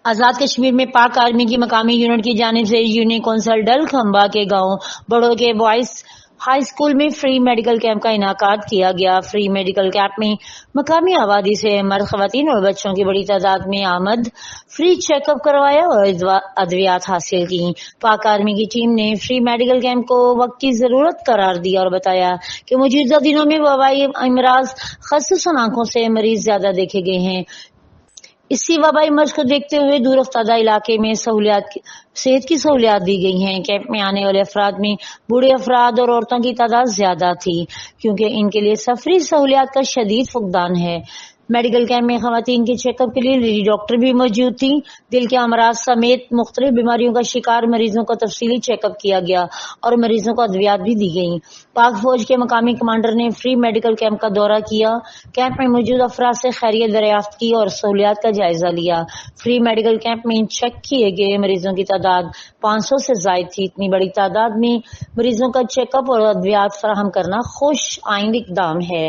آزاد کشمیر میں پاک آرمی کی مقامی یونٹ کی جانب سے یونین کونسل ڈل کھمبا کے گاؤں بڑو کے بوائز ہائی اسکول میں فری میڈیکل کیمپ کا انعقاد کیا گیا۔ فری میڈیکل کیمپ میں مقامی آبادی سے مرد، خواتین اور بچوں کی بڑی تعداد میں آمد، فری چیک اپ کروایا اور ادویات حاصل کی۔ پاک آرمی کی ٹیم نے فری میڈیکل کیمپ کو وقت کی ضرورت قرار دیا اور بتایا کہ موجودہ دنوں میں وبائی امراض خصوصاً آنکھوں سے مریض زیادہ دیکھے گئے ہیں۔ اسی وبائی مرض کو دیکھتے ہوئے دور افتادہ علاقے میں صحت کی سہولیات دی گئی ہیں۔ کیمپ میں آنے والے افراد میں بوڑھے افراد اور عورتوں کی تعداد زیادہ تھی کیونکہ ان کے لیے سفری سہولیات کا شدید فقدان ہے۔ میڈیکل کیمپ میں خواتین کے چیک اپ کے لیے لیڈی ڈاکٹر بھی موجود تھیں۔ دل کے امراض سمیت مختلف بیماریوں کا شکار مریضوں کا تفصیلی چیک اپ کیا گیا اور مریضوں کو ادویات بھی دی گئیں۔ پاک فوج کے مقامی کمانڈر نے فری میڈیکل کیمپ کا دورہ کیا، کیمپ میں موجود افراد سے خیریت دریافت کی اور سہولیات کا جائزہ لیا۔ فری میڈیکل کیمپ میں چیک کیے گئے مریضوں کی تعداد 500 سے زائد تھی۔ اتنی بڑی تعداد میں مریضوں کا چیک اپ اور ادویات فراہم کرنا خوش آئند اقدام ہے۔